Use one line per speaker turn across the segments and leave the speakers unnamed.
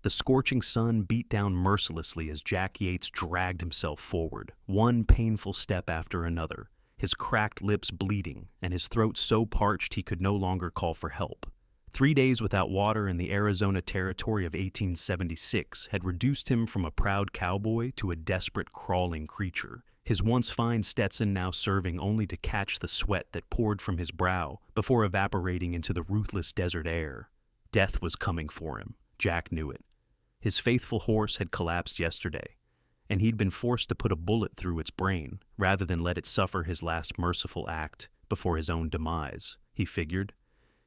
The scorching sun beat down mercilessly as Jack Yates dragged himself forward, one painful step after another, his cracked lips bleeding and his throat so parched he could no longer call for help. 3 days without water in the Arizona Territory of 1876 had reduced him from a proud cowboy to a desperate, crawling creature, his once fine Stetson now serving only to catch the sweat that poured from his brow before evaporating into the ruthless desert air. Death was coming for him. Jack knew it. His faithful horse had collapsed yesterday, and he'd been forced to put a bullet through its brain rather than let it suffer his last merciful act before his own demise, he figured.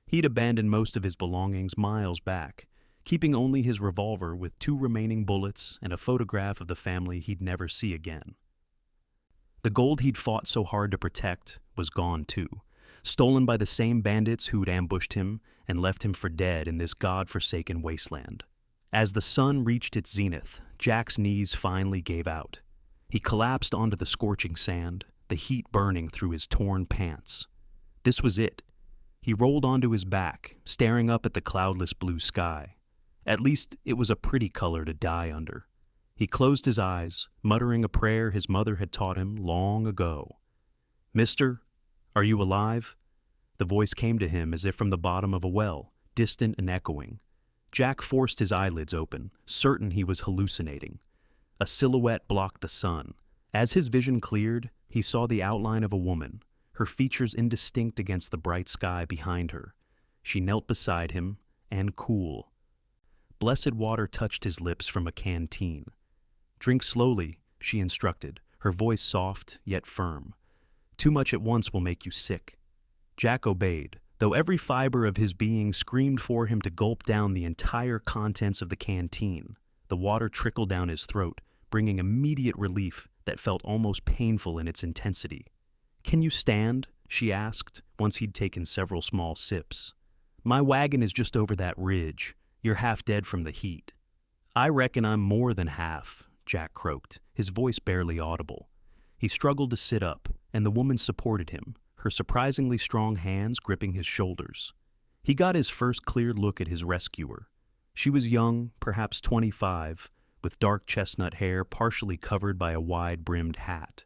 He'd abandoned most of his belongings miles back, keeping only his revolver with 2 remaining bullets and a photograph of the family he'd never see again. The gold he'd fought so hard to protect was gone too, stolen by the same bandits who'd ambushed him and left him for dead in this god-forsaken wasteland. As the sun reached its zenith, Jack's knees finally gave out. He collapsed onto the scorching sand, the heat burning through his torn pants. This was it. He rolled onto his back, staring up at the cloudless blue sky. At least it was a pretty color to die under. He closed his eyes, muttering a prayer his mother had taught him long ago. "Mister, are you alive?" The voice came to him as if from the bottom of a well, distant and echoing. Jack forced his eyelids open, certain he was hallucinating. A silhouette blocked the sun. As his vision cleared, he saw the outline of a woman, her features indistinct against the bright sky behind her. She knelt beside him, and cool. Blessed water touched his lips from a canteen. "Drink slowly," she instructed, her voice soft yet firm. "Too much at once will make you sick." Jack obeyed, though every fiber of his being screamed for him to gulp down the entire contents of the canteen. The water trickled down his throat, bringing immediate relief that felt almost painful in its intensity. "Can you stand?" she asked, once he'd taken several small sips. "My wagon is just over that ridge. You're half dead from the heat." "I reckon I'm more than half," Jack croaked, his voice barely audible. He struggled to sit up, and the woman supported him, her surprisingly strong hands gripping his shoulders. He got his first clear look at his rescuer. She was young, perhaps 25, with dark chestnut hair partially covered by a wide-brimmed hat.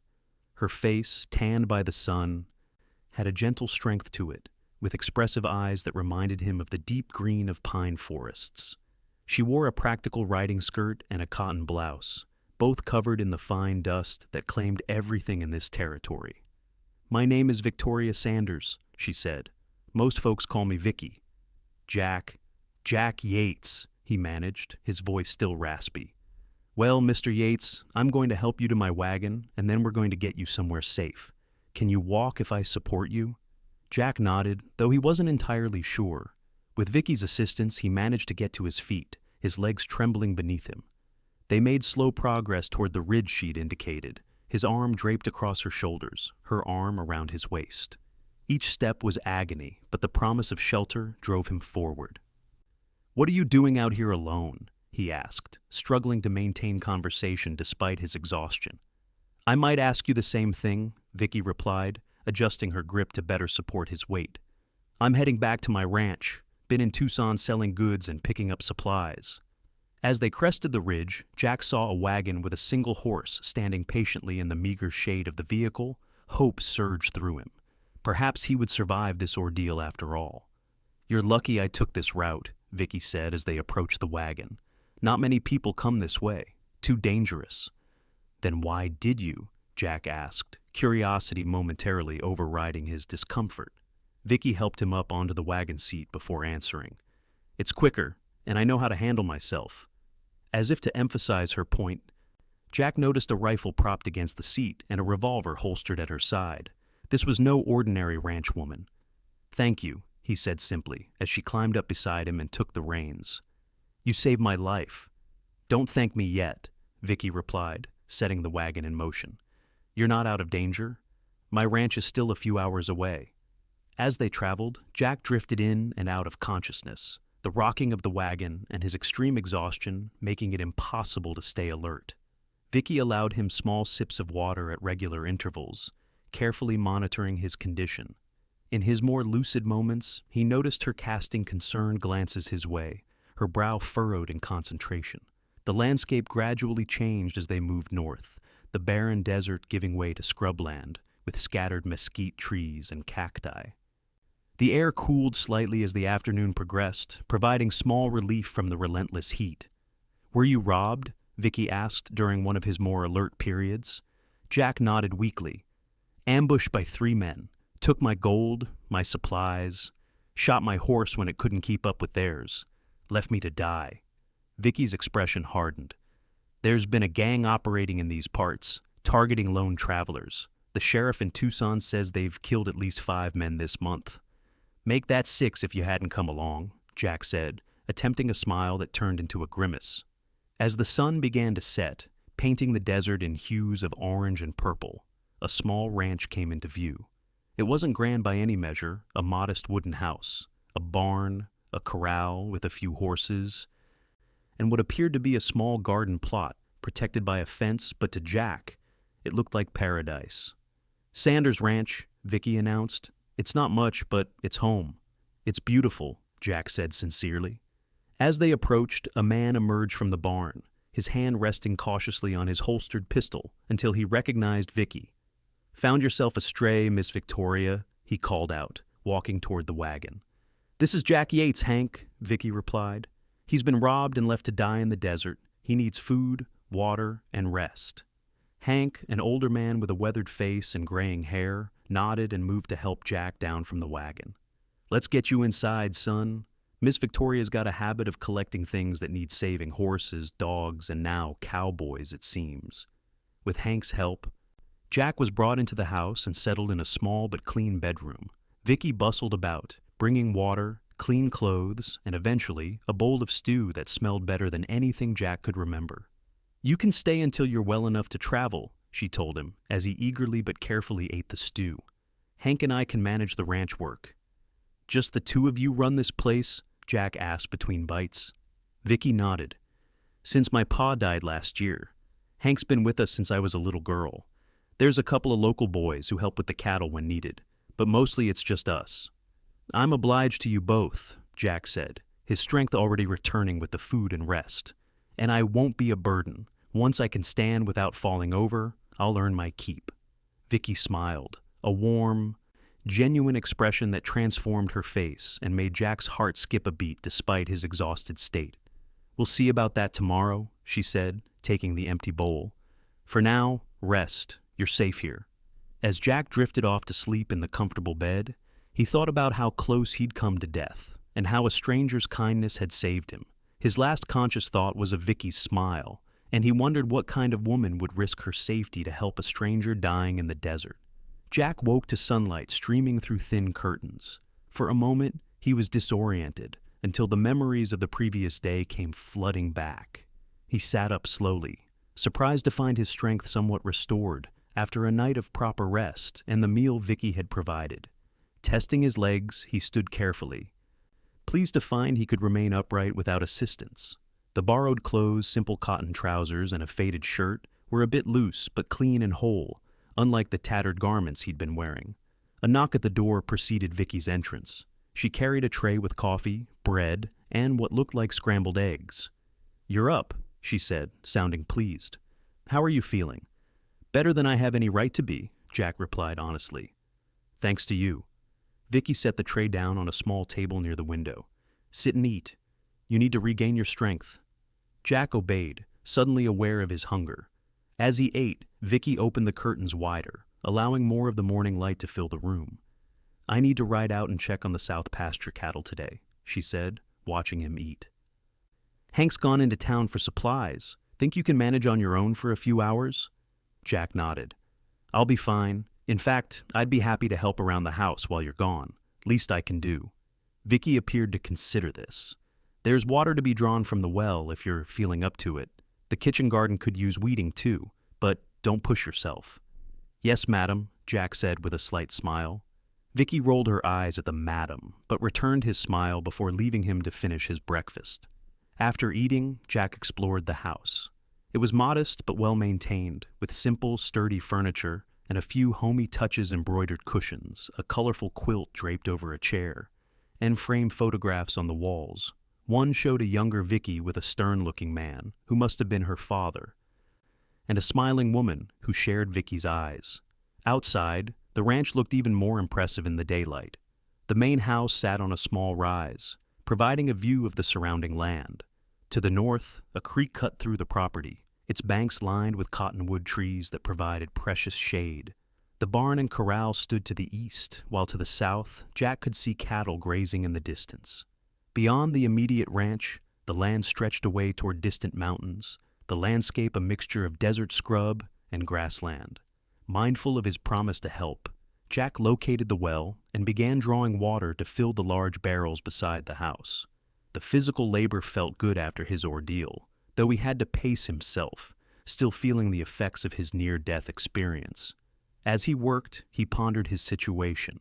Her face, tanned by the sun, had a gentle strength to it, with expressive eyes that reminded him of the deep green of pine forests. She wore a practical riding skirt and a cotton blouse, both covered in the fine dust that claimed everything in this territory. "My name is Victoria Sanders," she said. "Most folks call me Vicky." Jack Yates," he managed, his voice still raspy. "Well, Mr. Yates, I'm going to help you to my wagon, and then we're going to get you somewhere safe. Can you walk if I support you?" Jack nodded, though he wasn't entirely sure. With Vicky's assistance, he managed to get to his feet, his legs trembling beneath him. They made slow progress toward the ridge she'd indicated, his arm draped across her shoulders, her arm around his waist. Each step was agony, but the promise of shelter drove him forward. "What are you doing out here alone?" he asked, struggling to maintain conversation despite his exhaustion. "I might ask you the same thing," Vicky replied, adjusting her grip to better support his weight. "I'm heading back to my ranch, been in Tucson selling goods and picking up supplies." As they crested the ridge, Jack saw a wagon with a single horse standing patiently in the meager shade of the vehicle. Hope surged through him. Perhaps he would survive this ordeal after all. "You're lucky I took this route," Vicky said as they approached the wagon. "Not many people come this way. Too dangerous." "Then why did you?" Jack asked, curiosity momentarily overriding his discomfort. Vicky helped him up onto the wagon seat before answering. "It's quicker, and I know how to handle myself." As if to emphasize her point, Jack noticed a rifle propped against the seat and a revolver holstered at her side. This was no ordinary ranch woman. "Thank you," he said simply, as she climbed up beside him and took the reins. "You saved my life." "Don't thank me yet," Vicky replied, setting the wagon in motion. "You're not out of danger. My ranch is still a few hours away." As they traveled, Jack drifted in and out of consciousness, the rocking of the wagon and his extreme exhaustion making it impossible to stay alert. Vicky allowed him small sips of water at regular intervals, carefully monitoring his condition. In his more lucid moments, he noticed her casting concerned glances his way, her brow furrowed in concentration. The landscape gradually changed as they moved north, the barren desert giving way to scrubland, with scattered mesquite trees and cacti. The air cooled slightly as the afternoon progressed, providing small relief from the relentless heat. "Were you robbed?" Vicky asked during one of his more alert periods. Jack nodded weakly. "Ambushed by 3 men. Took my gold, my supplies, shot my horse when it couldn't keep up with theirs. Left me to die." Vicky's expression hardened. "There's been a gang operating in these parts, targeting lone travelers. The sheriff in Tucson says they've killed at least 5 men this month." "Make that 6 if you hadn't come along," Jack said, attempting a smile that turned into a grimace. As the sun began to set, painting the desert in hues of orange and purple, a small ranch came into view. It wasn't grand by any measure, a modest wooden house, a barn, a corral with a few horses, and what appeared to be a small garden plot protected by a fence, but to Jack, it looked like paradise. "Sanders Ranch," Vicky announced. "It's not much, but it's home." "It's beautiful," Jack said sincerely. As they approached, a man emerged from the barn, his hand resting cautiously on his holstered pistol until he recognized Vicky. "Found yourself a stray, Miss Victoria," he called out, walking toward the wagon. "This is Jack Yates, Hank," Vicky replied. "He's been robbed and left to die in the desert. He needs food, water, and rest." Hank, an older man with a weathered face and graying hair, nodded and moved to help Jack down from the wagon. "Let's get you inside, son. Miss Victoria's got a habit of collecting things that need saving: horses, dogs, and now cowboys, it seems." With Hank's help, Jack was brought into the house and settled in a small but clean bedroom. Vicky bustled about, bringing water, clean clothes, and eventually a bowl of stew that smelled better than anything Jack could remember. "You can stay until you're well enough to travel," she told him, as he eagerly but carefully ate the stew. "Hank and I can manage the ranch work." "Just the 2 of you run this place?" Jack asked between bites. Vicky nodded. "Since my pa died last year. Hank's been with us since I was a little girl. There's a couple of local boys who help with the cattle when needed, but mostly it's just us." "I'm obliged to you both," Jack said, his strength already returning with the food and rest. "And I won't be a burden. Once I can stand without falling over, I'll earn my keep." Vicky smiled, a warm, genuine expression that transformed her face and made Jack's heart skip a beat despite his exhausted state. "We'll see about that tomorrow," she said, taking the empty bowl. "For now, rest. You're safe here." As Jack drifted off to sleep in the comfortable bed, he thought about how close he'd come to death and how a stranger's kindness had saved him. His last conscious thought was of Vicky's smile, and he wondered what kind of woman would risk her safety to help a stranger dying in the desert. Jack woke to sunlight streaming through thin curtains. For a moment, he was disoriented until the memories of the previous day came flooding back. He sat up slowly, surprised to find his strength somewhat restored after a night of proper rest and the meal Vicky had provided. Testing his legs, he stood carefully, pleased to find he could remain upright without assistance. The borrowed clothes, simple cotton trousers, and a faded shirt were a bit loose but clean and whole, unlike the tattered garments he'd been wearing. A knock at the door preceded Vicky's entrance. She carried a tray with coffee, bread, and what looked like scrambled eggs. "You're up," she said, sounding pleased. "How are you feeling?" "Better than I have any right to be," Jack replied honestly. "Thanks to you." Vicky set the tray down on a small table near the window. "Sit and eat. You need to regain your strength." Jack obeyed, suddenly aware of his hunger. As he ate, Vicky opened the curtains wider, allowing more of the morning light to fill the room. "I need to ride out and check on the south pasture cattle today," she said, watching him eat. "Hank's gone into town for supplies. Think you can manage on your own for a few hours?" Jack nodded. "I'll be fine. In fact, I'd be happy to help around the house while you're gone. Least I can do." Vicky appeared to consider this. "There's water to be drawn from the well if you're feeling up to it. The kitchen garden could use weeding too, but don't push yourself." "Yes, madam," Jack said with a slight smile. Vicky rolled her eyes at the madam, but returned his smile before leaving him to finish his breakfast. After eating, Jack explored the house. It was modest but well-maintained, with simple, sturdy furniture and a few homey touches: embroidered cushions, a colorful quilt draped over a chair, and framed photographs on the walls, One showed a younger Vicky with a stern-looking man, who must have been her father, and a smiling woman who shared Vicky's eyes. Outside, the ranch looked even more impressive in the daylight. The main house sat on a small rise, providing a view of the surrounding land. To the north, a creek cut through the property, its banks lined with cottonwood trees that provided precious shade. The barn and corral stood to the east, while to the south, Jack could see cattle grazing in the distance. Beyond the immediate ranch, the land stretched away toward distant mountains, the landscape a mixture of desert scrub and grassland. Mindful of his promise to help, Jack located the well and began drawing water to fill the large barrels beside the house. The physical labor felt good after his ordeal, though he had to pace himself, still feeling the effects of his near-death experience. As he worked, he pondered his situation.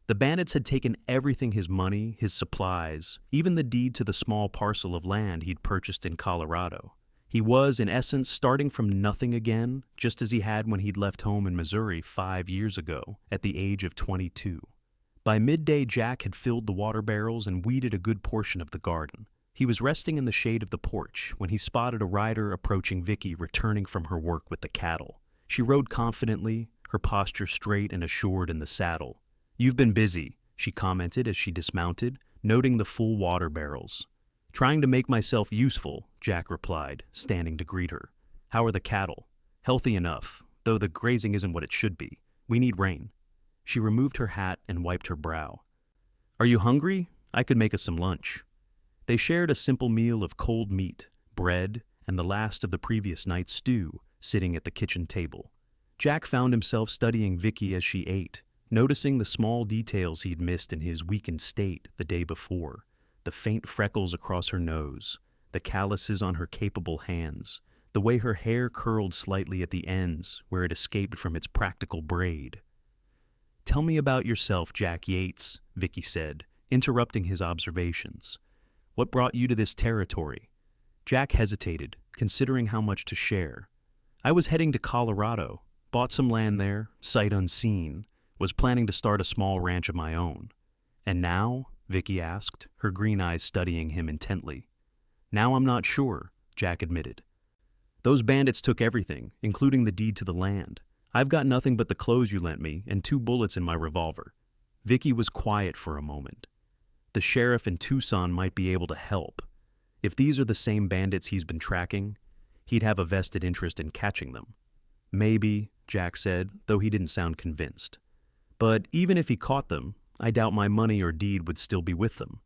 The bandits had taken everything: his money, his supplies, even the deed to the small parcel of land he'd purchased in Colorado. He was, in essence, starting from nothing again, just as he had when he'd left home in Missouri 5 years ago, at the age of 22. By midday, Jack had filled the water barrels and weeded a good portion of the garden. He was resting in the shade of the porch when he spotted a rider approaching Vicky returning from her work with the cattle. She rode confidently, her posture straight and assured in the saddle. "You've been busy," she commented as she dismounted, noting the full water barrels. "Trying to make myself useful," Jack replied, standing to greet her. "How are the cattle?" "Healthy enough, though the grazing isn't what it should be. We need rain." She removed her hat and wiped her brow. "Are you hungry? I could make us some lunch." They shared a simple meal of cold meat, bread, and the last of the previous night's stew, sitting at the kitchen table. Jack found himself studying Vicky as she ate, noticing the small details he'd missed in his weakened state the day before: the faint freckles across her nose, the calluses on her capable hands, the way her hair curled slightly at the ends where it escaped from its practical braid. "Tell me about yourself, Jack Yates," Vicky said, interrupting his observations. "What brought you to this territory?" Jack hesitated, considering how much to share. "I was heading to Colorado, bought some land there, sight unseen, was planning to start a small ranch of my own." "And now?" Vicky asked, her green eyes studying him intently. "Now I'm not sure," Jack admitted. "Those bandits took everything, including the deed to the land. I've got nothing but the clothes you lent me and 2 bullets in my revolver." Vicky was quiet for a moment. The sheriff in Tucson might be able to help. If these are the same bandits he's been tracking, he'd have a vested interest in catching them. "Maybe," Jack said, though he didn't sound convinced. "But even if he caught them, I doubt my money or deed would still be with them.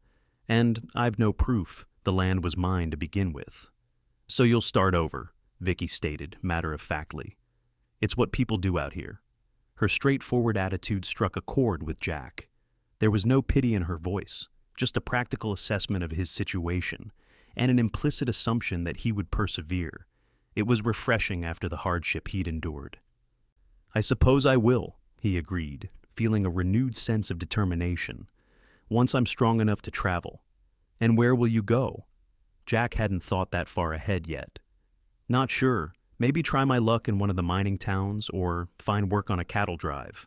And I've no proof the land was mine to begin with." "So you'll start over," Vicky stated, matter-of-factly. "It's what people do out here." Her straightforward attitude struck a chord with Jack. There was no pity in her voice, just a practical assessment of his situation, and an implicit assumption that he would persevere. It was refreshing after the hardship he'd endured. "I suppose I will," he agreed, feeling a renewed sense of determination. "Once I'm strong enough to travel." "And where will you go?" Jack hadn't thought that far ahead yet. "Not sure. Maybe try my luck in one of the mining towns or find work on a cattle drive."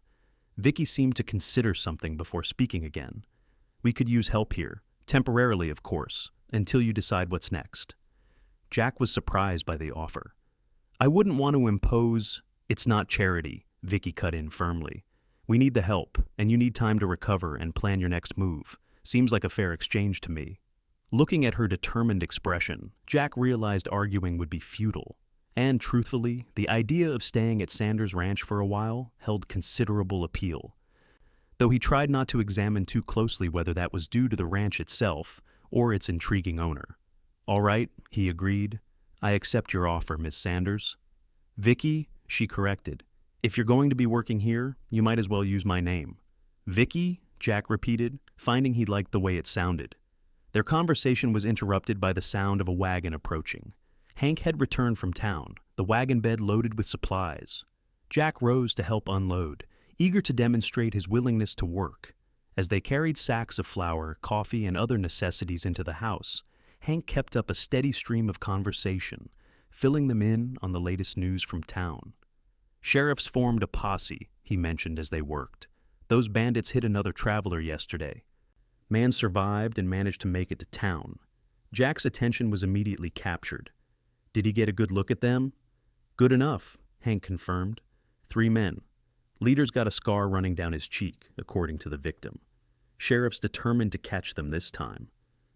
Vicky seemed to consider something before speaking again. "We could use help here, temporarily of course, until you decide what's next." Jack was surprised by the offer. "I wouldn't want to impose—" "It's not charity," Vicky cut in firmly. "We need the help, and you need time to recover and plan your next move. Seems like a fair exchange to me." Looking at her determined expression, Jack realized arguing would be futile. And, truthfully, the idea of staying at Sanders' ranch for a while held considerable appeal, though he tried not to examine too closely whether that was due to the ranch itself or its intriguing owner. "All right," he agreed. "I accept your offer, Miss Sanders." "Vicky," she corrected. "If you're going to be working here, you might as well use my name." "Vicky?" Jack repeated, finding he liked the way it sounded. Their conversation was interrupted by the sound of a wagon approaching. Hank had returned from town, the wagon bed loaded with supplies. Jack rose to help unload, eager to demonstrate his willingness to work. As they carried sacks of flour, coffee, and other necessities into the house, Hank kept up a steady stream of conversation, filling them in on the latest news from town. "Sheriff's formed a posse," he mentioned as they worked. "Those bandits hit another traveler yesterday." Man survived and managed to make it to town. Jack's attention was immediately captured. Did he get a good look at them? Good enough, Hank confirmed. 3 men. Leader's got a scar running down his cheek, according to the victim. Sheriff's determined to catch them this time.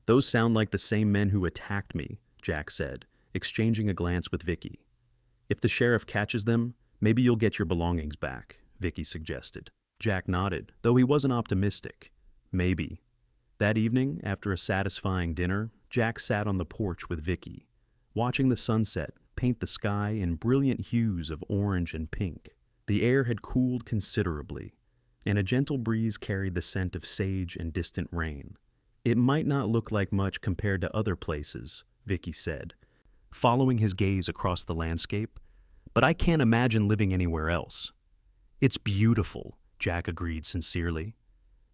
Those sound like the same men who attacked me, Jack said, exchanging a glance with Vicky. If the sheriff catches them, maybe you'll get your belongings back, Vicky suggested. Jack nodded, though he wasn't optimistic. Maybe. That evening, after a satisfying dinner, Jack sat on the porch with Vicky, watching the sunset paint the sky in brilliant hues of orange and pink. The air had cooled considerably, and a gentle breeze carried the scent of sage and distant rain. It might not look like much compared to other places, Vicky said, following his gaze across the landscape, but I can't imagine living anywhere else. It's beautiful, Jack agreed sincerely.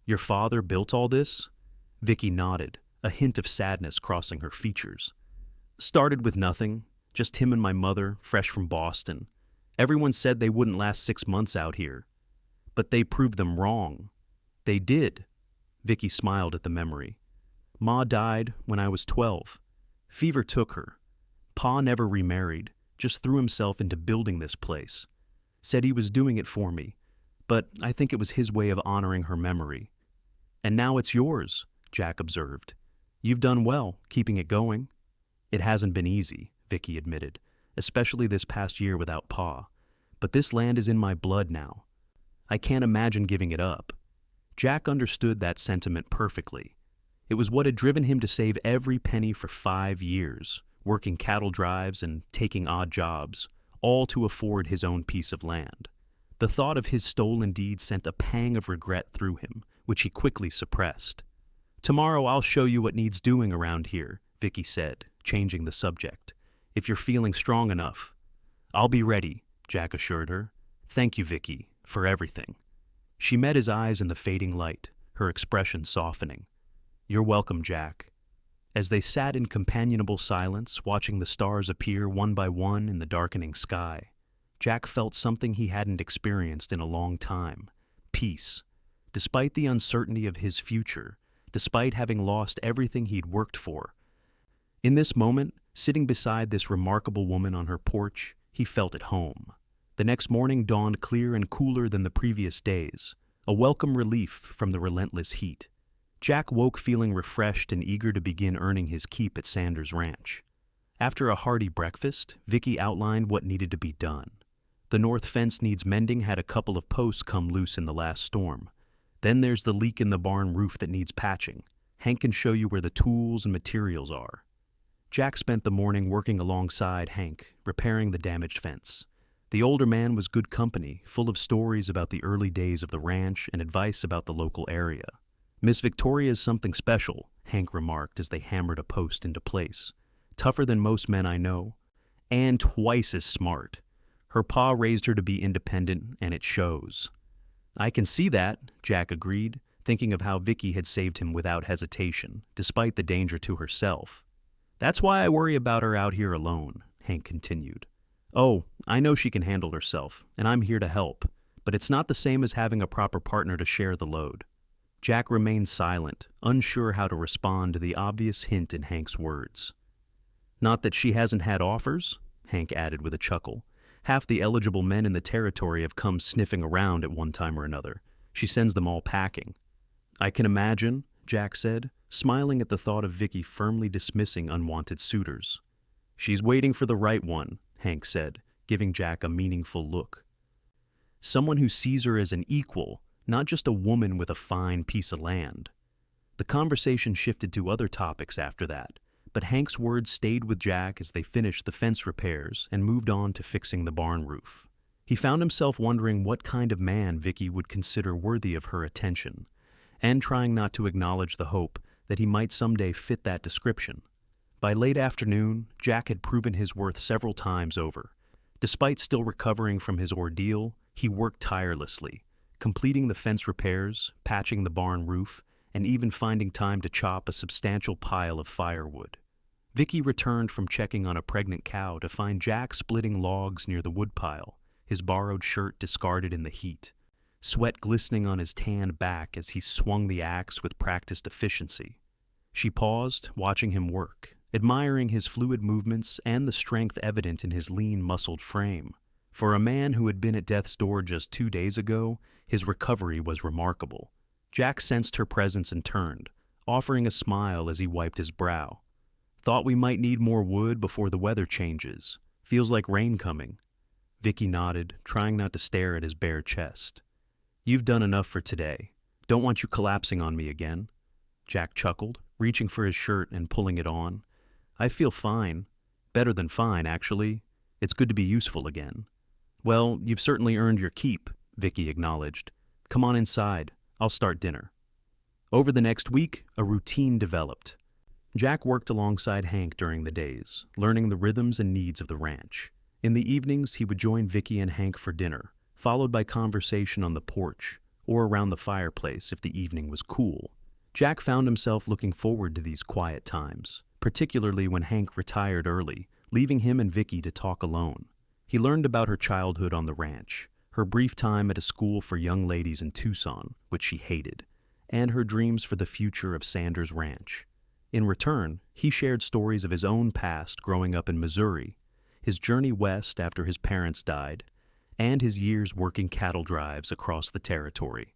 Your father built all this? Vicky nodded, a hint of sadness crossing her features. Started with nothing, just him and my mother, fresh from Boston. Everyone said they wouldn't last 6 months out here. But they proved them wrong. They did. Vicky smiled at the memory. Ma died when I was 12. Fever took her. Pa never remarried, just threw himself into building this place. Said he was doing it for me, but I think it was his way of honoring her memory. And now it's yours, Jack observed. You've done well, keeping it going. It hasn't been easy, Vicky admitted, especially this past year without Pa. But this land is in my blood now. I can't imagine giving it up. Jack understood that sentiment perfectly. It was what had driven him to save every penny for 5 years, working cattle drives and taking odd jobs, all to afford his own piece of land. The thought of his stolen deed sent a pang of regret through him, which he quickly suppressed. Tomorrow I'll show you what needs doing around here, Vicky said, changing the subject. If you're feeling strong enough. I'll be ready, Jack assured her. Thank you, Vicky, for everything. She met his eyes in the fading light, her expression softening. You're welcome, Jack. As they sat in companionable silence, watching the stars appear one by one in the darkening sky, Jack felt something he hadn't experienced in a long time. Peace. Despite the uncertainty of his future, despite having lost everything he'd worked for. In this moment, sitting beside this remarkable woman on her porch, he felt at home. The next morning dawned clear and cooler than the previous days, a welcome relief from the relentless heat. Jack woke feeling refreshed and eager to begin earning his keep at Sanders Ranch. After a hearty breakfast, Vicky outlined what needed to be done. The north fence needs mending, had a couple of posts come loose in the last storm. Then there's the leak in the barn roof that needs patching. Hank can show you where the tools and materials are. Jack spent the morning working alongside Hank, repairing the damaged fence. The older man was good company, full of stories about the early days of the ranch and advice about the local area. Miss Victoria's something special, Hank remarked as they hammered a post into place. Tougher than most men I know, and twice as smart. Her pa raised her to be independent, and it shows. I can see that, Jack agreed, thinking of how Vicky had saved him without hesitation, despite the danger to herself. That's why I worry about her out here alone, Hank continued. Oh, I know she can handle herself, and I'm here to help, but it's not the same as having a proper partner to share the load. Jack remained silent, unsure how to respond to the obvious hint in Hank's words. Not that she hasn't had offers, Hank added with a chuckle. Half the eligible men in the territory have come sniffing around at one time or another. She sends them all packing. I can imagine, Jack said, smiling at the thought of Vicky firmly dismissing unwanted suitors. She's waiting for the right one, Hank said, giving Jack a meaningful look. Someone who sees her as an equal, not just a woman with a fine piece of land. The conversation shifted to other topics after that, but Hank's words stayed with Jack as they finished the fence repairs and moved on to fixing the barn roof. He found himself wondering what kind of man Vicky would consider worthy of her attention, and trying not to acknowledge the hope that he might someday fit that description. By late afternoon, Jack had proven his worth several times over. Despite still recovering from his ordeal, he worked tirelessly, completing the fence repairs, patching the barn roof, and even finding time to chop a substantial pile of firewood. Vicky returned from checking on a pregnant cow to find Jack splitting logs near the woodpile, his borrowed shirt discarded in the heat. sweat glistening on his tanned back as he swung the axe with practiced efficiency. She paused, watching him work, admiring his fluid movements and the strength evident in his lean, muscled frame. For a man who had been at death's door just 2 days ago, his recovery was remarkable. Jack sensed her presence and turned, offering a smile as he wiped his brow. "Thought we might need more wood before the weather changes. Feels like rain coming." Vicky nodded, trying not to stare at his bare chest. "You've done enough for today. Don't want you collapsing on me again." Jack chuckled, reaching for his shirt and pulling it on. "I feel fine. Better than fine, actually. It's good to be useful again." "Well, you've certainly earned your keep," Vicky acknowledged. "Come on inside. I'll start dinner." Over the next week, a routine developed. Jack worked alongside Hank during the days, learning the rhythms and needs of the ranch. In the evenings, he would join Vicky and Hank for dinner, followed by conversation on the porch or around the fireplace if the evening was cool. Jack found himself looking forward to these quiet times, particularly when Hank retired early, leaving him and Vicky to talk alone. He learned about her childhood on the ranch, her brief time at a school for young ladies in Tucson, which she hated, and her dreams for the future of Sanders Ranch. In return, he shared stories of his own past growing up in Missouri, his journey west after his parents died, and his years working cattle drives across the territory.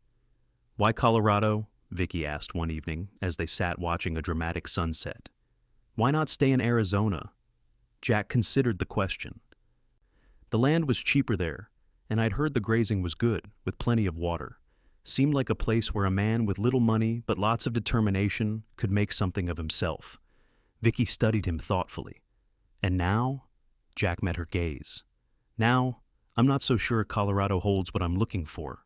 "Why Colorado?" Vicky asked one evening as they sat watching a dramatic sunset. "Why not stay in Arizona?" Jack considered the question. "The land was cheaper there, and I'd heard the grazing was good, with plenty of water. Seemed like a place where a man with little money but lots of determination could make something of himself." Vicky studied him thoughtfully. "And now?" Jack met her gaze. "Now, I'm not so sure Colorado holds what I'm looking for."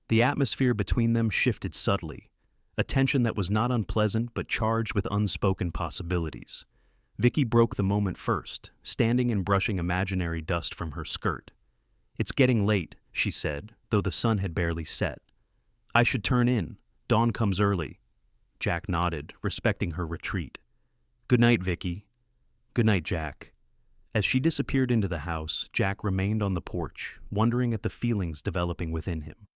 The atmosphere between them shifted subtly, a tension that was not unpleasant but charged with unspoken possibilities. Vicky broke the moment first, standing and brushing imaginary dust from her skirt. "It's getting late," she said, though the sun had barely set. "I should turn in. Dawn comes early." Jack nodded, respecting her retreat. "Good night, Vicky." "Good night, Jack." As she disappeared into the house, Jack remained on the porch, wondering at the feelings developing within him.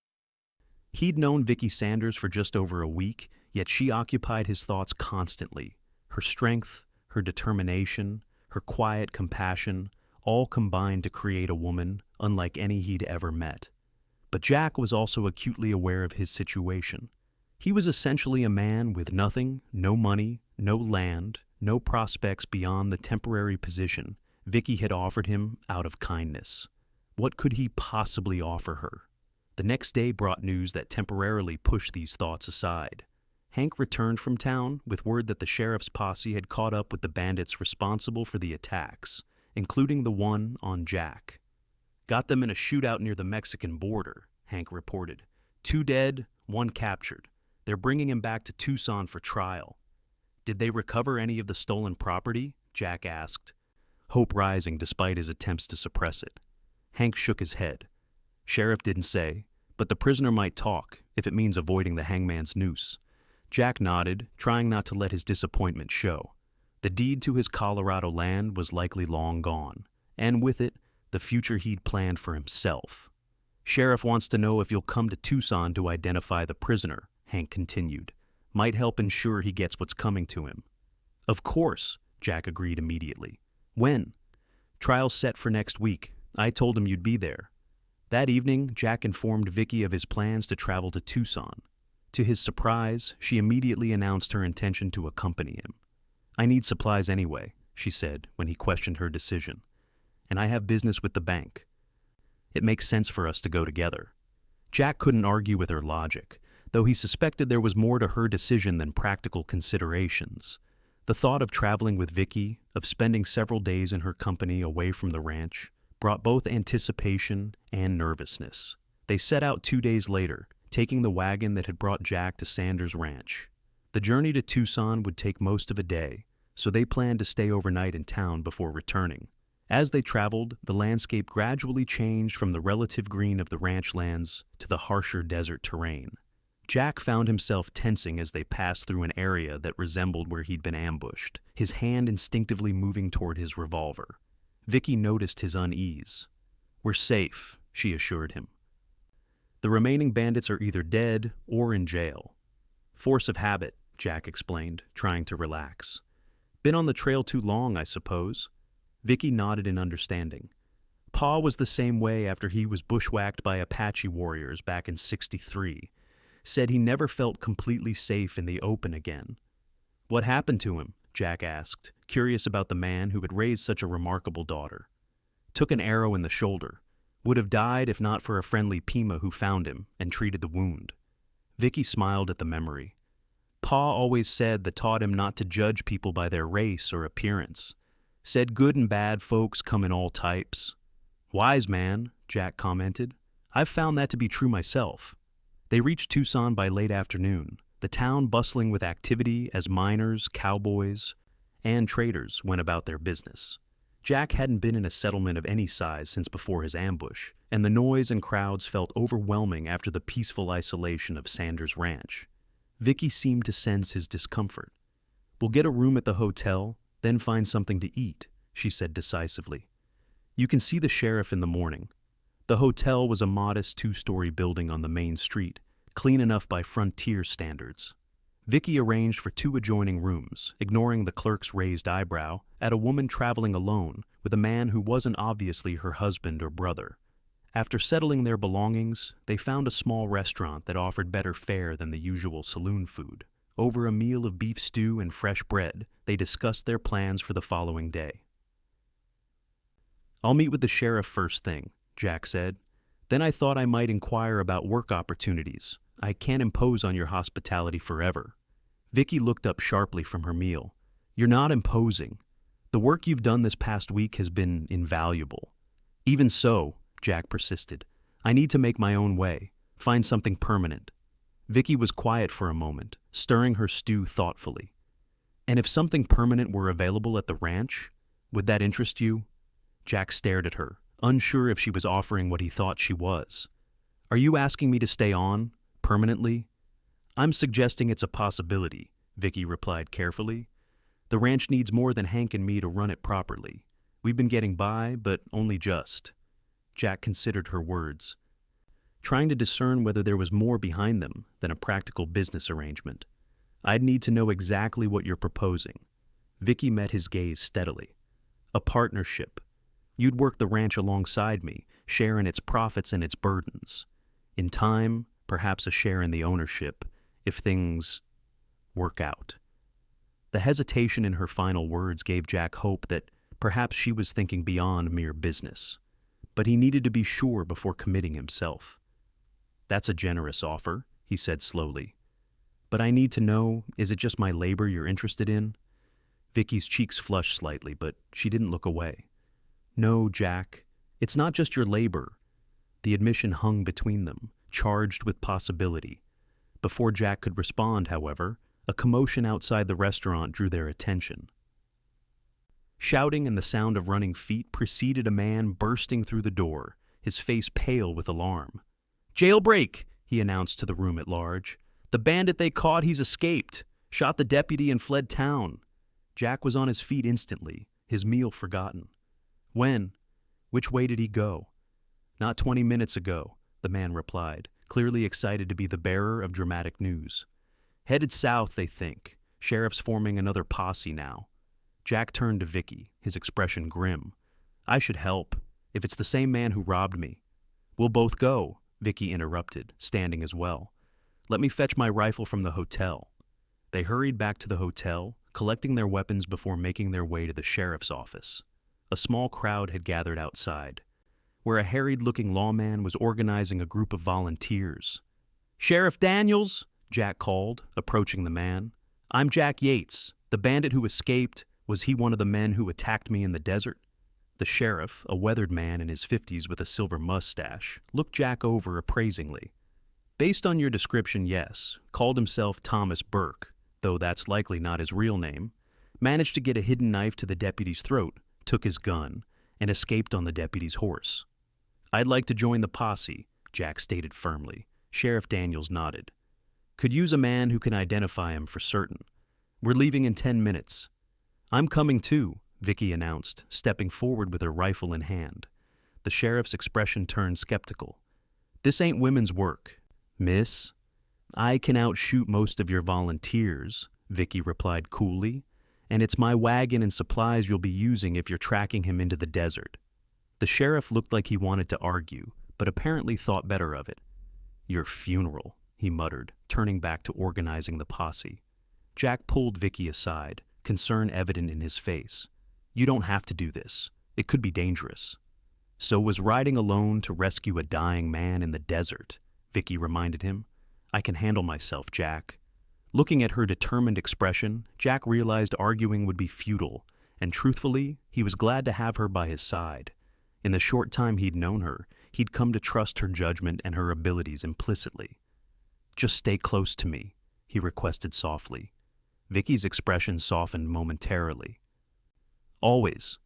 He'd known Vicky Sanders for just over a week, yet she occupied his thoughts constantly. Her strength, her determination, her quiet compassion, all combined to create a woman unlike any he'd ever met. But Jack was also acutely aware of his situation. He was essentially a man with nothing, no money, no land, no prospects beyond the temporary position Vicky had offered him out of kindness. What could he possibly offer her? The next day brought news that temporarily pushed these thoughts aside. Hank returned from town with word that the sheriff's posse had caught up with the bandits responsible for the attacks, including the one on Jack. "Got them in a shootout near the Mexican border," Hank reported. 2 dead, 1 captured. They're bringing him back to Tucson for trial. "Did they recover any of the stolen property?" Jack asked, hope rising despite his attempts to suppress it. Hank shook his head. "Sheriff didn't say, but the prisoner might talk, if it means avoiding the hangman's noose." Jack nodded, trying not to let his disappointment show. The deed to his Colorado land was likely long gone, and with it, the future he'd planned for himself. "Sheriff wants to know if you'll come to Tucson to identify the prisoner," Hank continued. "Might help ensure he gets what's coming to him." "Of course," Jack agreed immediately. "When?" "Trial's set for next week. I told him you'd be there." That evening, Jack informed Vicky of his plans to travel to Tucson. To his surprise, she immediately announced her intention to accompany him. "I need supplies anyway," she said when he questioned her decision. "And I have business with the bank. It makes sense for us to go together." Jack couldn't argue with her logic, though he suspected there was more to her decision than practical considerations. The thought of traveling with Vicky, of spending several days in her company away from the ranch, brought both anticipation and nervousness. They set out 2 days later, taking the wagon that had brought Jack to Sanders Ranch. The journey to Tucson would take most of a day, so they planned to stay overnight in town before returning. As they traveled, the landscape gradually changed from the relative green of the ranch lands to the harsher desert terrain. Jack found himself tensing as they passed through an area that resembled where he'd been ambushed, his hand instinctively moving toward his revolver. Vicky noticed his unease. "We're safe," she assured him. The remaining bandits are either dead or in jail. Force of habit, Jack explained, trying to relax. Been on the trail too long, I suppose. Vicky nodded in understanding. Pa was the same way after he was bushwhacked by Apache warriors back in '63. Said he never felt completely safe in the open again. What happened to him? Jack asked, curious about the man who had raised such a remarkable daughter. Took an arrow in the shoulder. Would have died if not for a friendly Pima who found him and treated the wound. Vicky smiled at the memory. Pa always said that taught him not to judge people by their race or appearance. Said good and bad folks come in all types. Wise man, Jack commented. I've found that to be true myself. They reached Tucson by late afternoon, the town bustling with activity as miners, cowboys, and traders went about their business. Jack hadn't been in a settlement of any size since before his ambush, and the noise and crowds felt overwhelming after the peaceful isolation of Sanders Ranch. Vicky seemed to sense his discomfort. We'll get a room at the hotel, then find something to eat, she said decisively. You can see the sheriff in the morning. The hotel was a modest 2-story building on the main street, clean enough by frontier standards. Vicky arranged for 2 adjoining rooms, ignoring the clerk's raised eyebrow at a woman traveling alone with a man who wasn't obviously her husband or brother. After settling their belongings, they found a small restaurant that offered better fare than the usual saloon food. Over a meal of beef stew and fresh bread, they discussed their plans for the following day. I'll meet with the sheriff first thing, Jack said. Then I thought I might inquire about work opportunities. I can't impose on your hospitality forever. Vicky looked up sharply from her meal. You're not imposing. The work you've done this past week has been invaluable. Even so, Jack persisted, I need to make my own way, find something permanent. Vicky was quiet for a moment, stirring her stew thoughtfully. And if something permanent were available at the ranch, would that interest you? Jack stared at her, unsure if she was offering what he thought she was. Are you asking me to stay on? Permanently? I'm suggesting it's a possibility, Vicky replied carefully. The ranch needs more than Hank and me to run it properly. We've been getting by, but only just. Jack considered her words, trying to discern whether there was more behind them than a practical business arrangement. I'd need to know exactly what you're proposing. Vicky met his gaze steadily. A partnership. You'd work the ranch alongside me, share in its profits and its burdens. In time, perhaps a share in the ownership, if things work out. The hesitation in her final words gave Jack hope that perhaps she was thinking beyond mere business. But he needed to be sure before committing himself. That's a generous offer, he said slowly. But I need to know, is it just my labor you're interested in? Vicky's cheeks flushed slightly, but she didn't look away. No, Jack, it's not just your labor. The admission hung between them, charged with possibility. Before Jack could respond, however, a commotion outside the restaurant drew their attention. Shouting and the sound of running feet preceded a man bursting through the door, his face pale with alarm. Jailbreak, he announced to the room at large. The bandit they caught, he's escaped. Shot the deputy and fled town. Jack was on his feet instantly, his meal forgotten. When? Which way did he go? Not 20 minutes ago, the man replied, clearly excited to be the bearer of dramatic news. Headed south, they think. Sheriff's forming another posse now. Jack turned to Vicky, his expression grim. I should help, if it's the same man who robbed me. We'll both go, Vicky interrupted, standing as well. Let me fetch my rifle from the hotel. They hurried back to the hotel, collecting their weapons before making their way to the sheriff's office. A small crowd had gathered outside, where a harried-looking lawman was organizing a group of volunteers. Sheriff Daniels, Jack called, approaching the man. I'm Jack Yates. The bandit who escaped, was he one of the men who attacked me in the desert? The sheriff, a weathered man in his 50s with a silver mustache, looked Jack over appraisingly. Based on your description, yes. Called himself Thomas Burke, though that's likely not his real name. Managed to get a hidden knife to the deputy's throat, took his gun, and escaped on the deputy's horse. I'd like to join the posse, Jack stated firmly. Sheriff Daniels nodded. Could use a man who can identify him for certain. We're leaving in 10 minutes. I'm coming too, Vicky announced, stepping forward with her rifle in hand. The sheriff's expression turned skeptical. "This ain't women's work, miss." "I can outshoot most of your volunteers," Vicky replied coolly, "and it's my wagon and supplies you'll be using if you're tracking him into the desert." The sheriff looked like he wanted to argue, but apparently thought better of it. "Your funeral," he muttered, turning back to organizing the posse. Jack pulled Vicky aside, concern evident in his face. "You don't have to do this. It could be dangerous." "So was riding alone to rescue a dying man in the desert," Vicky reminded him. "I can handle myself, Jack." Looking at her determined expression, Jack realized arguing would be futile, and truthfully, he was glad to have her by his side. In the short time he'd known her, he'd come to trust her judgment and her abilities implicitly. "Just stay close to me," he requested softly. Vicky's expression softened momentarily. "Always."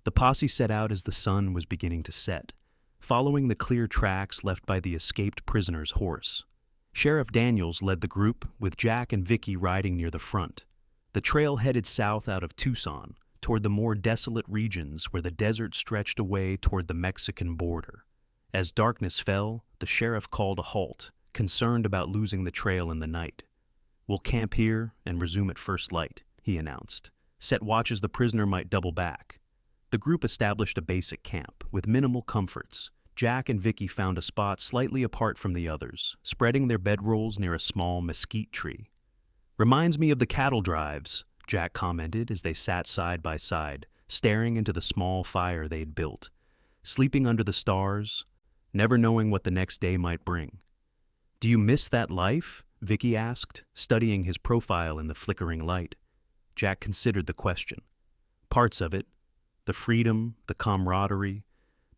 The posse set out as the sun was beginning to set, following the clear tracks left by the escaped prisoner's horse. Sheriff Daniels led the group, with Jack and Vicky riding near the front. The trail headed south out of Tucson, toward the more desolate regions where the desert stretched away toward the Mexican border. As darkness fell, the sheriff called a halt, concerned about losing the trail in the night. "We'll camp here and resume at first light," he announced. "Set watch as the prisoner might double back." The group established a basic camp, with minimal comforts. Jack and Vicky found a spot slightly apart from the others, spreading their bedrolls near a small mesquite tree. "Reminds me of the cattle drives," Jack commented as they sat side by side, staring into the small fire they'd built. Sleeping under the stars, never knowing what the next day might bring. "Do you miss that life?" Vicky asked, studying his profile in the flickering light. Jack considered the question. "Parts of it. The freedom, the camaraderie.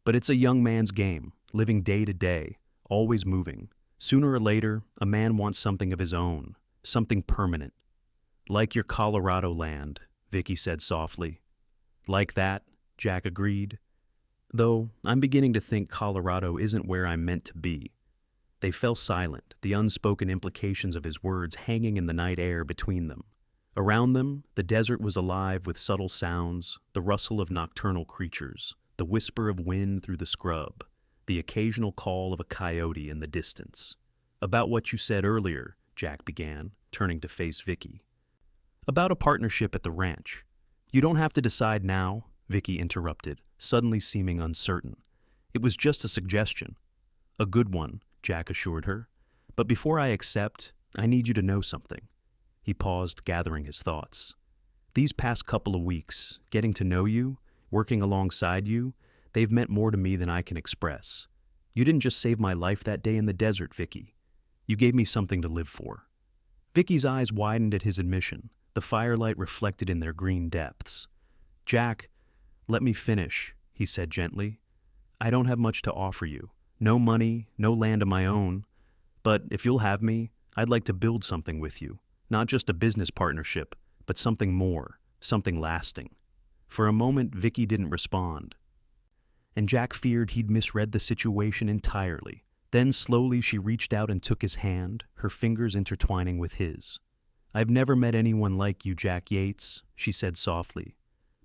But it's a young man's game, living day to day, always moving. Sooner or later, a man wants something of his own, something permanent." "Like your Colorado land," Vicky said softly. "Like that," Jack agreed. "Though I'm beginning to think Colorado isn't where I'm meant to be." They fell silent, the unspoken implications of his words hanging in the night air between them. Around them, the desert was alive with subtle sounds, the rustle of nocturnal creatures, the whisper of wind through the scrub, the occasional call of a coyote in the distance. "About what you said earlier," Jack began, turning to face Vicky. "About a partnership at the ranch. You don't have to decide now," Vicky interrupted, suddenly seeming uncertain. "It was just a suggestion." "A good one," Jack assured her. "But before I accept, I need you to know something." He paused, gathering his thoughts. "These past couple of weeks, getting to know you, working alongside you, they've meant more to me than I can express. You didn't just save my life that day in the desert, Vicky. You gave me something to live for." Vicky's eyes widened at his admission, the firelight reflected in their green depths. "Jack, let me finish," he said gently. "I don't have much to offer you. No money, no land of my own. But if you'll have me, I'd like to build something with you. Not just a business partnership, but something more, something lasting." For a moment, Vicky didn't respond, and Jack feared he'd misread the situation entirely. Then slowly she reached out and took his hand, her fingers intertwining with his. "I've never met anyone like you, Jack Yates," she said softly.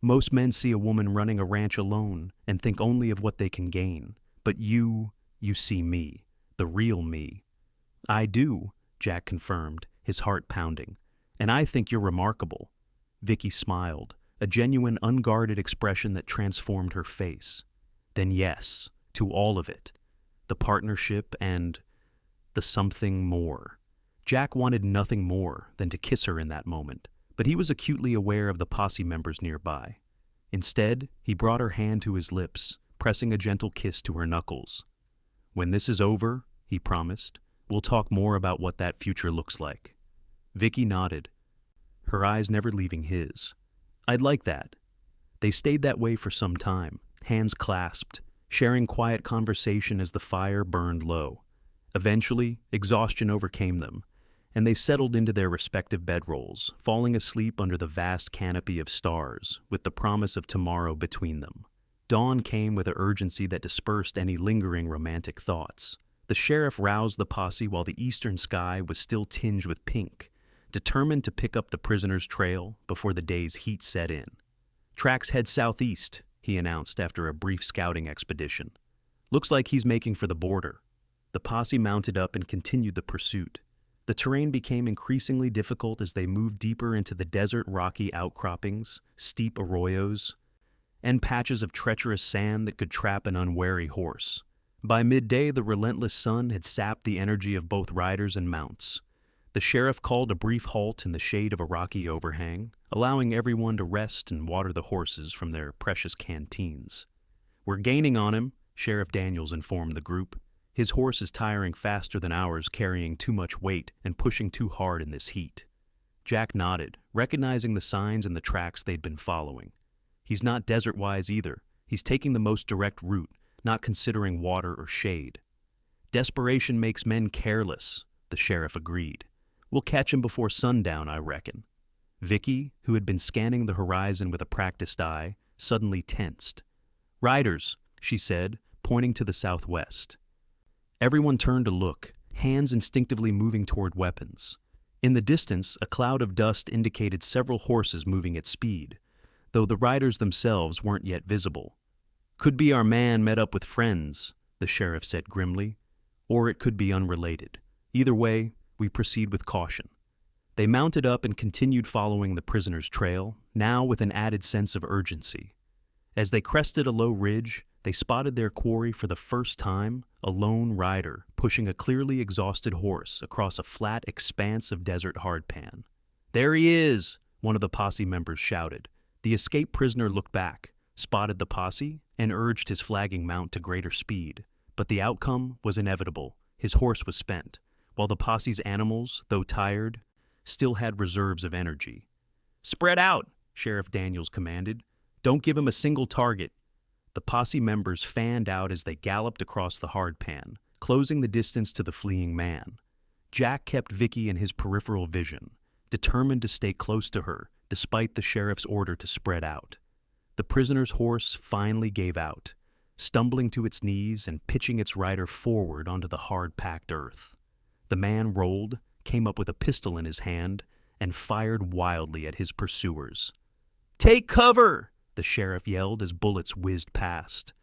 "Most men see a woman running a ranch alone and think only of what they can gain. But you see me, the real me." "I do," Jack confirmed, his heart pounding. "And I think you're remarkable." Vicky smiled, a genuine, unguarded expression that transformed her face. "Then yes, to all of it. The partnership and the something more." Jack wanted nothing more than to kiss her in that moment, but he was acutely aware of the posse members nearby. Instead, he brought her hand to his lips, pressing a gentle kiss to her knuckles. "When this is over," he promised, "we'll talk more about what that future looks like." Vicky nodded, her eyes never leaving his. "I'd like that." They stayed that way for some time, hands clasped, sharing quiet conversation as the fire burned low. Eventually, exhaustion overcame them, and they settled into their respective bedrolls, falling asleep under the vast canopy of stars, with the promise of tomorrow between them. Dawn came with an urgency that dispersed any lingering romantic thoughts. The sheriff roused the posse while the eastern sky was still tinged with pink, determined to pick up the prisoner's trail before the day's heat set in. "Tracks head southeast," he announced after a brief scouting expedition. "Looks like he's making for the border." The posse mounted up and continued the pursuit. The terrain became increasingly difficult as they moved deeper into the desert rocky outcroppings, steep arroyos, and patches of treacherous sand that could trap an unwary horse. By midday, the relentless sun had sapped the energy of both riders and mounts. The sheriff called a brief halt in the shade of a rocky overhang, allowing everyone to rest and water the horses from their precious canteens. "We're gaining on him," Sheriff Daniels informed the group. "His horse is tiring faster than ours, carrying too much weight and pushing too hard in this heat." Jack nodded, recognizing the signs and the tracks they'd been following. "He's not desert-wise either. He's taking the most direct route, not considering water or shade." "Desperation makes men careless," the sheriff agreed. "We'll catch him before sundown, I reckon." Vicky, who had been scanning the horizon with a practiced eye, suddenly tensed. "Riders," she said, pointing to the southwest. Everyone turned to look, hands instinctively moving toward weapons. In the distance, a cloud of dust indicated several horses moving at speed, though the riders themselves weren't yet visible. "Could be our man met up with friends," the sheriff said grimly, "or it could be unrelated. Either way, we proceed with caution." They mounted up and continued following the prisoner's trail, now with an added sense of urgency. As they crested a low ridge, they spotted their quarry for the first time, a lone rider pushing a clearly exhausted horse across a flat expanse of desert hardpan. "There he is!" one of the posse members shouted. The escaped prisoner looked back, spotted the posse, and urged his flagging mount to greater speed. But the outcome was inevitable. His horse was spent, while the posse's animals, though tired, still had reserves of energy. "Spread out," Sheriff Daniels commanded. "Don't give him a single target." The posse members fanned out as they galloped across the hardpan, closing the distance to the fleeing man. Jack kept Vicky in his peripheral vision, determined to stay close to her, despite the sheriff's order to spread out. The prisoner's horse finally gave out, stumbling to its knees and pitching its rider forward onto the hard-packed earth. The man rolled, came up with a pistol in his hand, and fired wildly at his pursuers. "Take cover!" the sheriff yelled as bullets whizzed past.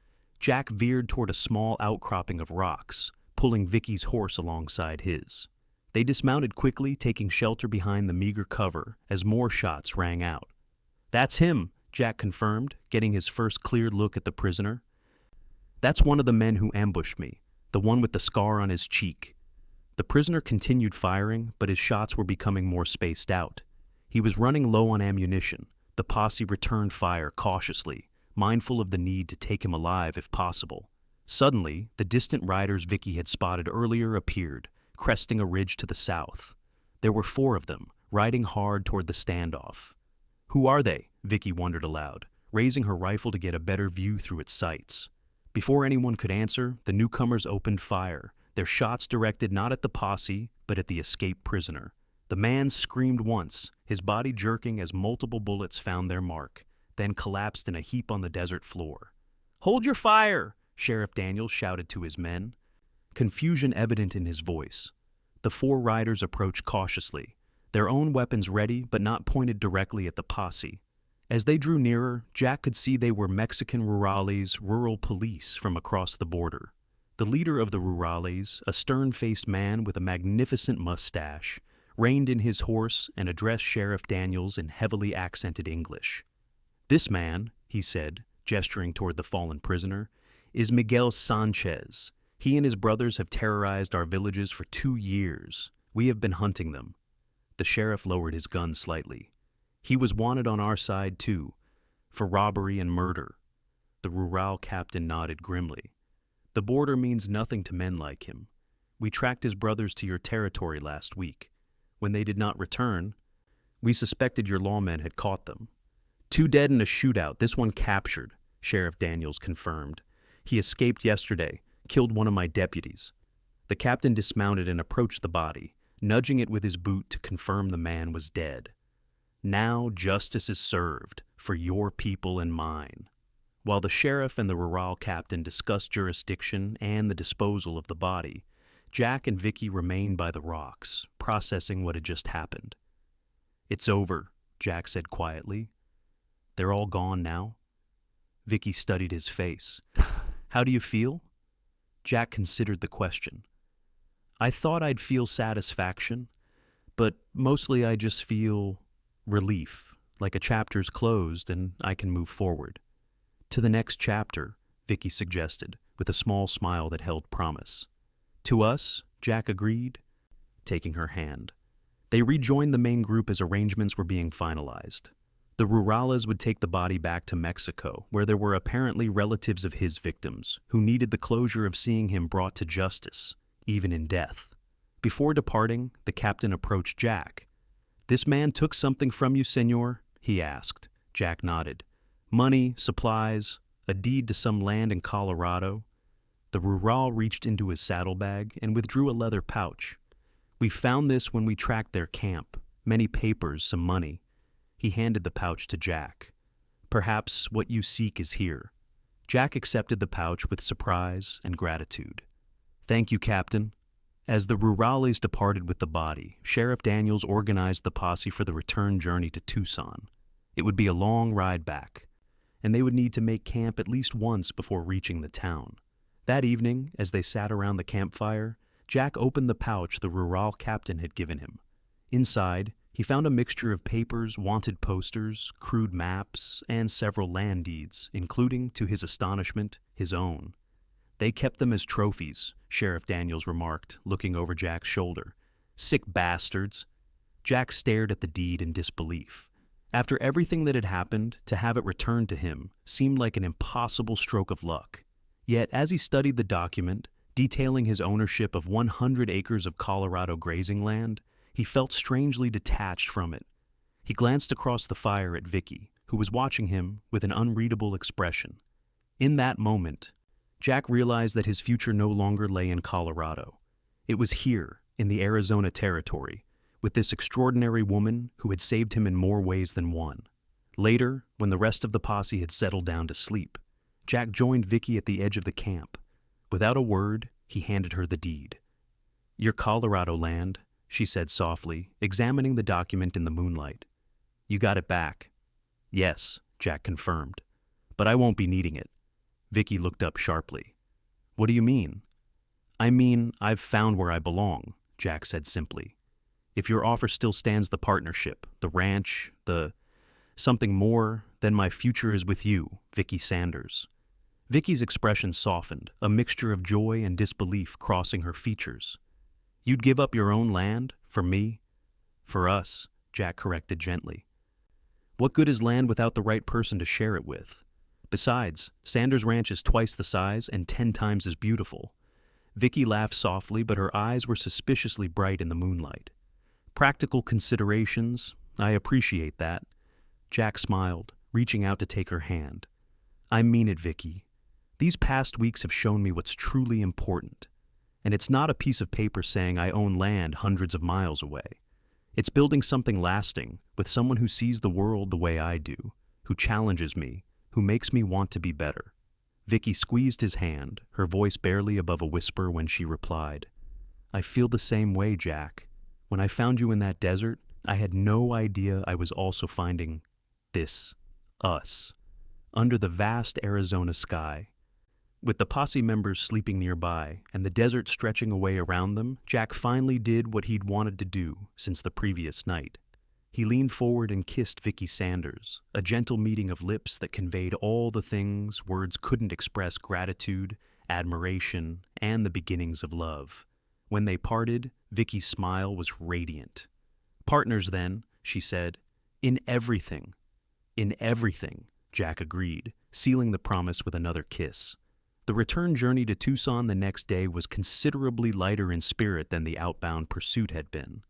Jack veered toward a small outcropping of rocks, pulling Vicky's horse alongside his. They dismounted quickly, taking shelter behind the meager cover as more shots rang out. "That's him," Jack confirmed, getting his first clear look at the prisoner. "That's one of the men who ambushed me, the one with the scar on his cheek." The prisoner continued firing, but his shots were becoming more spaced out. He was running low on ammunition. The posse returned fire cautiously, mindful of the need to take him alive if possible. Suddenly, the distant riders Vicky had spotted earlier appeared, cresting a ridge to the south. There were 4 of them, riding hard toward the standoff. "Who are they?" Vicky wondered aloud, raising her rifle to get a better view through its sights. Before anyone could answer, the newcomers opened fire, their shots directed not at the posse, but at the escaped prisoner. The man screamed once, his body jerking as multiple bullets found their mark, then collapsed in a heap on the desert floor. "Hold your fire!" Sheriff Daniels shouted to his men, confusion evident in his voice. The 4 riders approached cautiously, their own weapons ready but not pointed directly at the posse. As they drew nearer, Jack could see they were Mexican Rurales rural police from across the border. The leader of the Rurales, a stern-faced man with a magnificent mustache, reined in his horse and addressed Sheriff Daniels in heavily accented English. "This man," he said, gesturing toward the fallen prisoner, "is Miguel Sanchez. He and his brothers have terrorized our villages for 2 years. We have been hunting them." The sheriff lowered his gun slightly. "He was wanted on our side, too, for robbery and murder." The Rural captain nodded grimly. "The border means nothing to men like him. We tracked his brothers to your territory last week. When they did not return, we suspected your lawmen had caught them. 2 dead in a shootout, this one captured," Sheriff Daniels confirmed. "He escaped yesterday, killed one of my deputies." The captain dismounted and approached the body, nudging it with his boot to confirm the man was dead. "Now justice is served, for your people and mine." While the sheriff and the rural captain discussed jurisdiction and the disposal of the body, Jack and Vicky remained by the rocks, processing what had just happened. "It's over," Jack said quietly. "They're all gone now?" Vicky studied his face. "How do you feel?" Jack considered the question. I thought I'd feel satisfaction, but mostly I just feel relief, like a chapter's closed and I can move forward. To the next chapter, Vicky suggested, with a small smile that held promise. To us, Jack agreed, taking her hand. They rejoined the main group as arrangements were being finalized. The Rurales would take the body back to Mexico, where there were apparently relatives of his victims who needed the closure of seeing him brought to justice, even in death. Before departing, the captain approached Jack. "This man took something from you, senor?" he asked. Jack nodded. "Money, supplies, a deed to some land in Colorado." The rural reached into his saddlebag and withdrew a leather pouch. "We found this when we tracked their camp. Many papers, some money." He handed the pouch to Jack. "Perhaps what you seek is here." Jack accepted the pouch with surprise and gratitude. "Thank you, Captain." As the Rurales departed with the body, Sheriff Daniels organized the posse for the return journey to Tucson. It would be a long ride back, and they would need to make camp at least once before reaching the town. That evening, as they sat around the campfire, Jack opened the pouch the rural captain had given him. Inside, he found a mixture of papers, wanted posters, crude maps, and several land deeds, including, to his astonishment, his own. "They kept them as trophies," Sheriff Daniels remarked, looking over Jack's shoulder. "Sick bastards." Jack stared at the deed in disbelief. After everything that had happened, to have it returned to him seemed like an impossible stroke of luck. Yet, as he studied the document, detailing his ownership of 100 acres of Colorado grazing land, he felt strangely detached from it. He glanced across the fire at Vicky, who was watching him with an unreadable expression. In that moment, Jack realized that his future no longer lay in Colorado. It was here, in the Arizona territory, with this extraordinary woman who had saved him in more ways than one. Later, when the rest of the posse had settled down to sleep, Jack joined Vicky at the edge of the camp. Without a word, he handed her the deed. "Your Colorado land," she said softly, examining the document in the moonlight. "You got it back." "Yes," Jack confirmed. "But I won't be needing it." Vicky looked up sharply. "What do you mean?" "I mean, I've found where I belong," Jack said simply. "If your offer still stands, the partnership, the ranch, something more, then my future is with you, Vicky Sanders." Vicky's expression softened, a mixture of joy and disbelief crossing her features. "You'd give up your own land? For me?" "For us," Jack corrected gently. "What good is land without the right person to share it with? Besides, Sanders Ranch is twice the size and 10 times as beautiful." Vicky laughed softly, but her eyes were suspiciously bright in the moonlight. "Practical considerations, I appreciate that." Jack smiled, reaching out to take her hand. "I mean it, Vicky. These past weeks have shown me what's truly important. And it's not a piece of paper saying I own land hundreds of miles away. It's building something lasting with someone who sees the world the way I do, who challenges me, who makes me want to be better." Vicky squeezed his hand, her voice barely above a whisper when she replied, "I feel the same way, Jack. When I found you in that desert, I had no idea I was also finding us, under the vast Arizona sky." With the posse members sleeping nearby and the desert stretching away around them, Jack finally did what he'd wanted to do since the previous night. He leaned forward and kissed Vicky Sanders, a gentle meeting of lips that conveyed all the things words couldn't express: gratitude, admiration, and the beginnings of love. When they parted, Vicky's smile was radiant. "Partners, then," she said. "In everything." "In everything," Jack agreed, sealing the promise with another kiss. The return journey to Tucson the next day was considerably lighter in spirit than the outbound pursuit had been.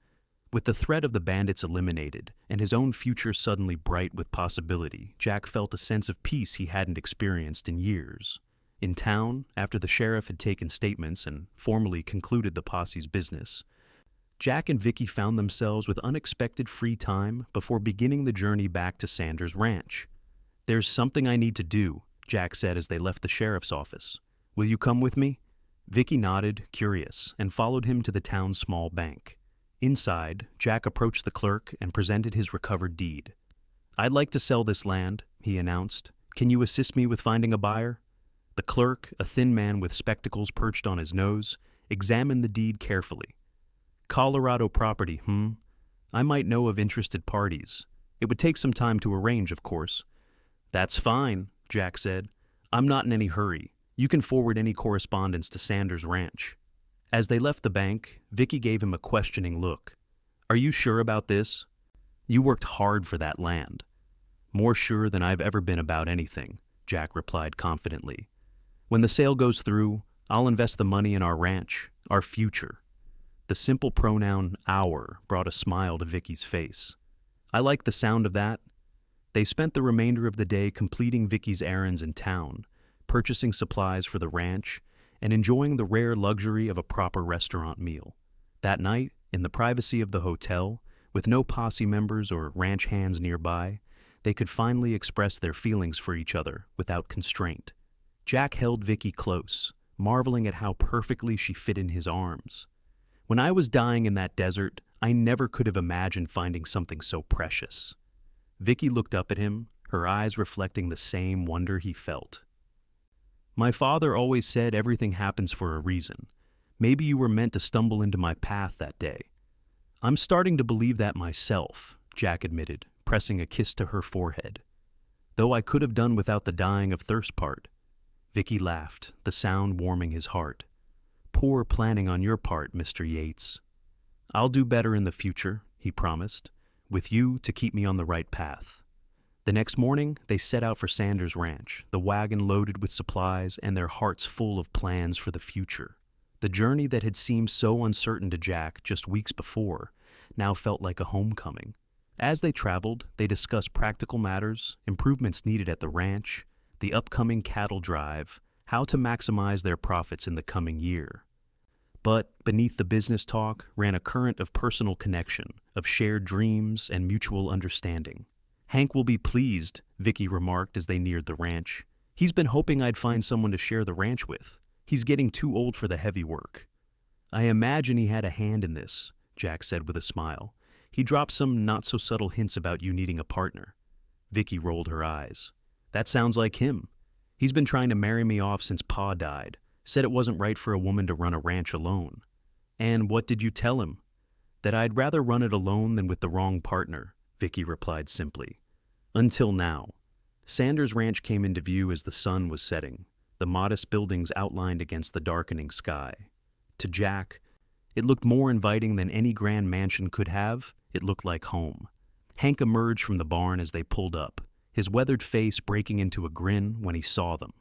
With the threat of the bandits eliminated and his own future suddenly bright with possibility, Jack felt a sense of peace he hadn't experienced in years. In town, after the sheriff had taken statements and formally concluded the posse's business, Jack and Vicky found themselves with unexpected free time before beginning the journey back to Sanders Ranch. "There's something I need to do," Jack said as they left the sheriff's office. "Will you come with me?" Vicky nodded, curious, and followed him to the town's small bank. Inside, Jack approached the clerk and presented his recovered deed. "I'd like to sell this land," he announced. "Can you assist me with finding a buyer?" The clerk, a thin man with spectacles perched on his nose, examined the deed carefully. Colorado property, I might know of interested parties. It would take some time to arrange, of course. That's fine, Jack said. I'm not in any hurry. You can forward any correspondence to Sanders Ranch. As they left the bank, Vicky gave him a questioning look. Are you sure about this? You worked hard for that land. More sure than I've ever been about anything, Jack replied confidently. When the sale goes through, I'll invest the money in our ranch, our future. The simple pronoun our brought a smile to Vicky's face. I like the sound of that. They spent the remainder of the day completing Vicky's errands in town, purchasing supplies for the ranch, and enjoying the rare luxury of a proper restaurant meal. That night, in the privacy of the hotel, with no posse members or ranch hands nearby, they could finally express their feelings for each other without constraint. Jack held Vicky close, marveling at how perfectly she fit in his arms. When I was dying in that desert, I never could have imagined finding something so precious. Vicky looked up at him, her eyes reflecting the same wonder he felt. My father always said everything happens for a reason. Maybe you were meant to stumble into my path that day. I'm starting to believe that myself, Jack admitted, pressing a kiss to her forehead. Though I could have done without the dying of thirst part. Vicky laughed, the sound warming his heart. Poor planning on your part, Mr. Yates. I'll do better in the future, he promised, with you to keep me on the right path. The next morning, they set out for Sanders Ranch, the wagon loaded with supplies and their hearts full of plans for the future. The journey that had seemed so uncertain to Jack just weeks before now felt like a homecoming. As they traveled, they discussed practical matters, improvements needed at the ranch, the upcoming cattle drive, how to maximize their profits in the coming year. But beneath the business talk ran a current of personal connection, of shared dreams and mutual understanding. Hank will be pleased, Vicky remarked as they neared the ranch. He's been hoping I'd find someone to share the ranch with. He's getting too old for the heavy work. I imagine he had a hand in this, Jack said with a smile. He dropped some not-so-subtle hints about you needing a partner. Vicky rolled her eyes. That sounds like him. He's been trying to marry me off since Pa died. Said it wasn't right for a woman to run a ranch alone. And what did you tell him? That I'd rather run it alone than with the wrong partner, Vicky replied simply. Until now. Sanders Ranch came into view as the sun was setting, the modest buildings outlined against the darkening sky. To Jack, it looked more inviting than any grand mansion could have. It looked like home. Hank emerged from the barn as they pulled up, his weathered face breaking into a grin when he saw them.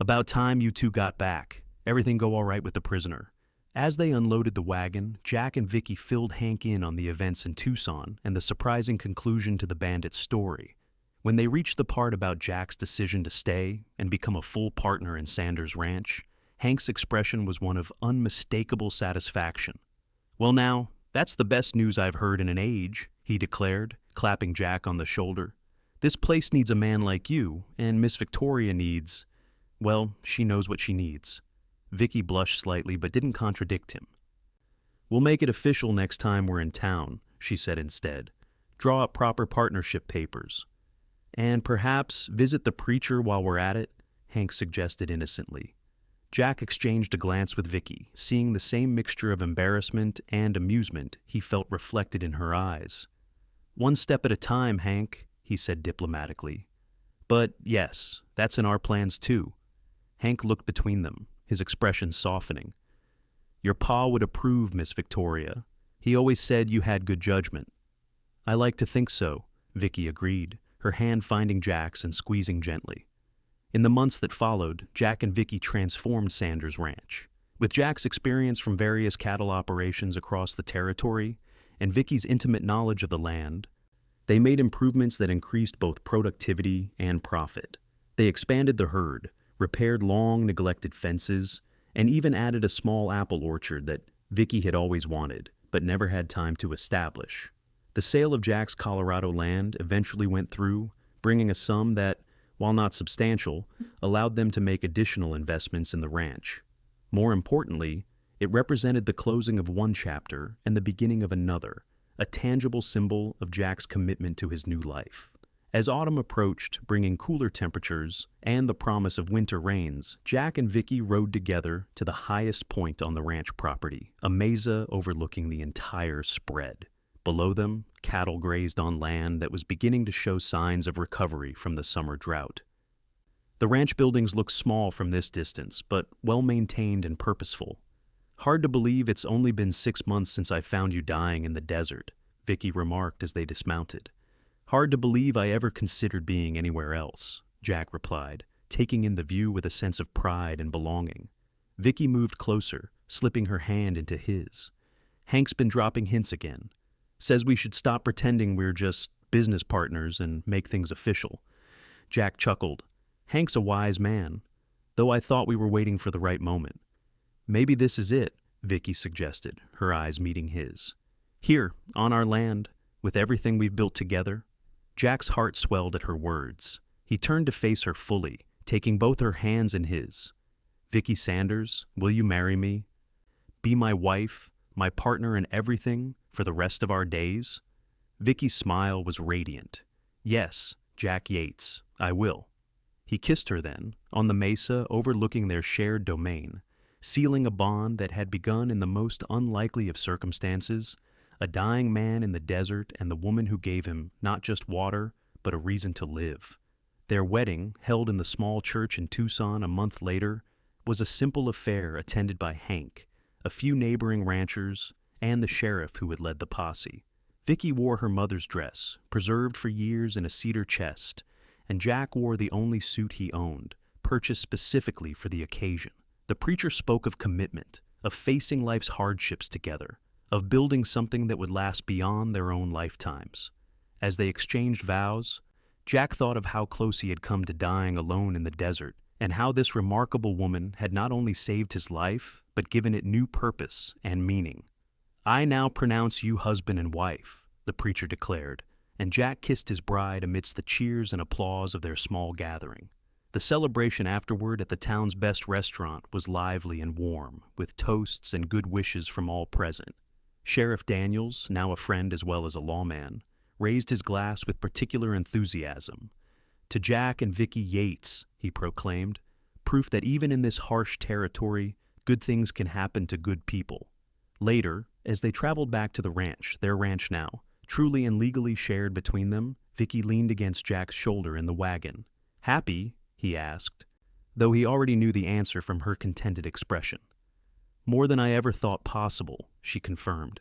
About time you two got back. Everything go all right with the prisoner? As they unloaded the wagon, Jack and Vicky filled Hank in on the events in Tucson and the surprising conclusion to the bandit's story. When they reached the part about Jack's decision to stay and become a full partner in Sanders Ranch, Hank's expression was one of unmistakable satisfaction. Well now, that's the best news I've heard in an age, he declared, clapping Jack on the shoulder. This place needs a man like you, and Miss Victoria needs... Well, she knows what she needs. Vicky blushed slightly but didn't contradict him. We'll make it official next time we're in town, she said instead. Draw up proper partnership papers. And perhaps visit the preacher while we're at it, Hank suggested innocently. Jack exchanged a glance with Vicky, seeing the same mixture of embarrassment and amusement he felt reflected in her eyes. One step at a time, Hank, he said diplomatically. But yes, that's in our plans too. Hank looked between them, his expression softening. Your pa would approve, Miss Victoria. He always said you had good judgment. I like to think so, Vicky agreed, her hand finding Jack's and squeezing gently. In the months that followed, Jack and Vicky transformed Sanders Ranch. With Jack's experience from various cattle operations across the territory and Vicky's intimate knowledge of the land, they made improvements that increased both productivity and profit. They expanded the herd, repaired long-neglected fences, and even added a small apple orchard that Vicky had always wanted, but never had time to establish. The sale of Jack's Colorado land eventually went through, bringing a sum that, while not substantial, allowed them to make additional investments in the ranch. More importantly, it represented the closing of one chapter and the beginning of another, a tangible symbol of Jack's commitment to his new life. As autumn approached, bringing cooler temperatures and the promise of winter rains, Jack and Vicky rode together to the highest point on the ranch property, a mesa overlooking the entire spread. Below them, cattle grazed on land that was beginning to show signs of recovery from the summer drought. The ranch buildings looked small from this distance, but well-maintained and purposeful. "Hard to believe it's only been 6 months since I found you dying in the desert," Vicky remarked as they dismounted. "Hard to believe I ever considered being anywhere else," Jack replied, taking in the view with a sense of pride and belonging. Vicky moved closer, slipping her hand into his. "Hank's been dropping hints again. Says we should stop pretending we're just business partners and make things official." Jack chuckled. "Hank's a wise man, though I thought we were waiting for the right moment." "Maybe this is it," Vicky suggested, her eyes meeting his. "Here, on our land, with everything we've built together." Jack's heart swelled at her words. He turned to face her fully, taking both her hands in his. "Vicky Sanders, will you marry me? Be my wife, my partner in everything, for the rest of our days?" Vicky's smile was radiant. "Yes, Jack Yates, I will." He kissed her then, on the mesa overlooking their shared domain, sealing a bond that had begun in the most unlikely of circumstances, a dying man in the desert and the woman who gave him not just water, but a reason to live. Their wedding, held in the small church in Tucson a month later, was a simple affair attended by Hank, a few neighboring ranchers, and the sheriff who had led the posse. Vicky wore her mother's dress, preserved for years in a cedar chest, and Jack wore the only suit he owned, purchased specifically for the occasion. The preacher spoke of commitment, of facing life's hardships together, of building something that would last beyond their own lifetimes. As they exchanged vows, Jack thought of how close he had come to dying alone in the desert, and how this remarkable woman had not only saved his life, but given it new purpose and meaning. "I now pronounce you husband and wife," the preacher declared, and Jack kissed his bride amidst the cheers and applause of their small gathering. The celebration afterward at the town's best restaurant was lively and warm, with toasts and good wishes from all present. Sheriff Daniels, now a friend as well as a lawman, raised his glass with particular enthusiasm. "To Jack and Vicky Yates," he proclaimed, "proof that even in this harsh territory, good things can happen to good people." Later, as they traveled back to the ranch, their ranch now, truly and legally shared between them, Vicky leaned against Jack's shoulder in the wagon. "Happy?" he asked, though he already knew the answer from her contented expression. "More than I ever thought possible," she confirmed.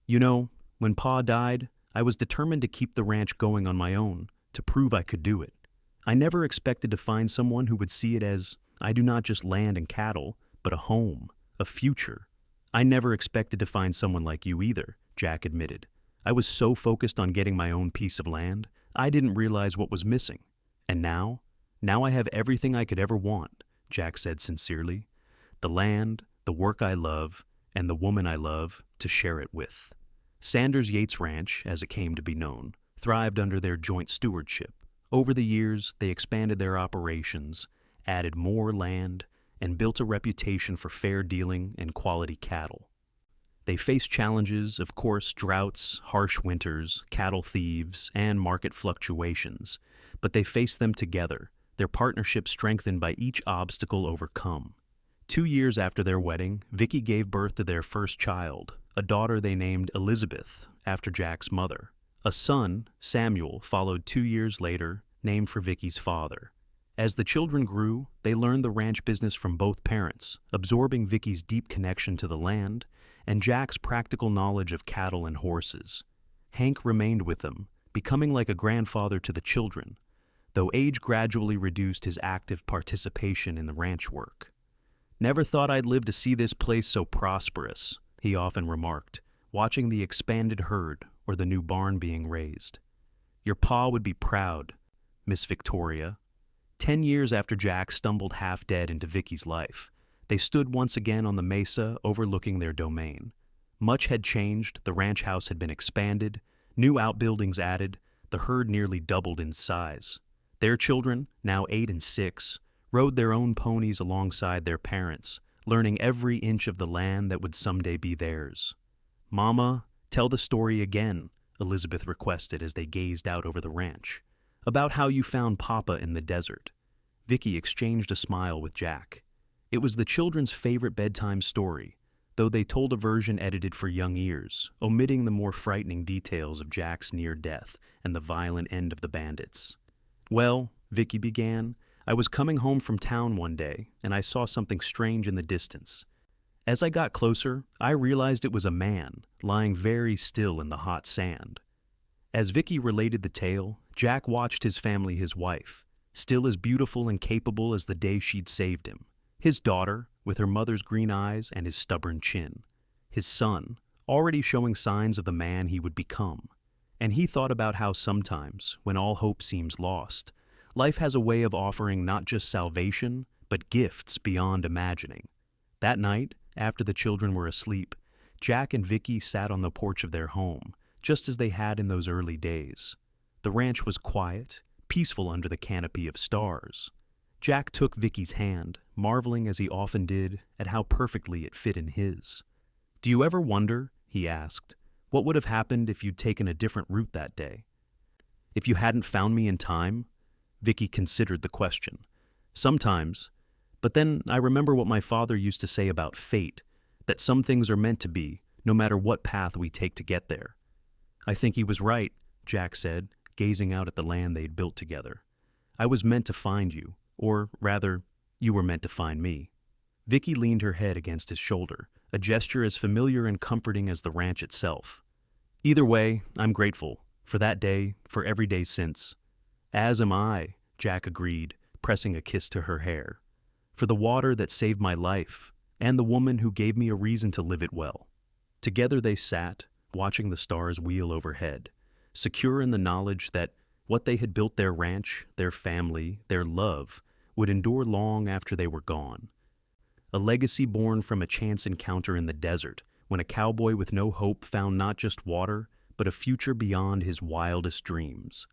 "You know, when Pa died, I was determined to keep the ranch going on my own, to prove I could do it. I never expected to find someone who would see it as, I do not just land and cattle, but a home, a future. I never expected to find someone like you either," Jack admitted. "I was so focused on getting my own piece of land, I didn't realize what was missing. And now I have everything I could ever want," Jack said sincerely. "The land, the work I love, and the woman I love to share it with." Sanders Yates Ranch, as it came to be known, thrived under their joint stewardship. Over the years, they expanded their operations, added more land, and built a reputation for fair dealing and quality cattle. They faced challenges, of course, droughts, harsh winters, cattle thieves, and market fluctuations, but they faced them together, their partnership strengthened by each obstacle overcome. 2 years after their wedding, Vicky gave birth to their first child, a daughter they named Elizabeth, after Jack's mother. A son, Samuel, followed 2 years later, named for Vicky's father. As the children grew, they learned the ranch business from both parents, absorbing Vicky's deep connection to the land and Jack's practical knowledge of cattle and horses. Hank remained with them, becoming like a grandfather to the children, though age gradually reduced his active participation in the ranch work. "Never thought I'd live to see this place so prosperous," he often remarked, watching the expanded herd or the new barn being raised. "Your pa would be proud, Miss Victoria." 10 years after Jack stumbled half dead into Vicky's life, they stood once again on the mesa overlooking their domain. Much had changed, the ranch house had been expanded, new outbuildings added, the herd nearly doubled in size. Their children, now 8 and 6, rode their own ponies alongside their parents, learning every inch of the land that would someday be theirs. "Mama, tell the story again," Elizabeth requested as they gazed out over the ranch. About how you found Papa in the desert. Vicky exchanged a smile with Jack. It was the children's favorite bedtime story, though they told a version edited for young ears, omitting the more frightening details of Jack's near death and the violent end of the bandits. Well, Vicky began, I was coming home from town one day, and I saw something strange in the distance. As I got closer, I realized it was a man, lying very still in the hot sand. As Vicky related the tale, Jack watched his family, his wife, still as beautiful and capable as the day she'd saved him, his daughter, with her mother's green eyes and his stubborn chin, his son, already showing signs of the man he would become. And he thought about how sometimes, when all hope seems lost, life has a way of offering not just salvation, but gifts beyond imagining. That night, after the children were asleep, Jack and Vicky sat on the porch of their home, just as they had in those early days. The ranch was quiet, peaceful under the canopy of stars. Jack took Vicky's hand, marveling as he often did at how perfectly it fit in his. "Do you ever wonder," he asked, "what would have happened if you'd taken a different route that day? If you hadn't found me in time?" Vicky considered the question. "Sometimes. But then I remember what my father used to say about fate, that some things are meant to be, no matter what path we take to get there." "I think he was right," Jack said, gazing out at the land they'd built together. "I was meant to find you, or rather, you were meant to find me." Vicky leaned her head against his shoulder, a gesture as familiar and comforting as the ranch itself. "Either way, I'm grateful, for that day, for every day since." "As am I," Jack agreed, pressing a kiss to her hair. "For the water that saved my life, and the woman who gave me a reason to live it well." Together they sat, watching the stars wheel overhead, secure in the knowledge that what they had built, their ranch, their family, their love, would endure long after they were gone. A legacy born from a chance encounter in the desert, when a cowboy with no hope found not just water, but a future beyond his wildest dreams.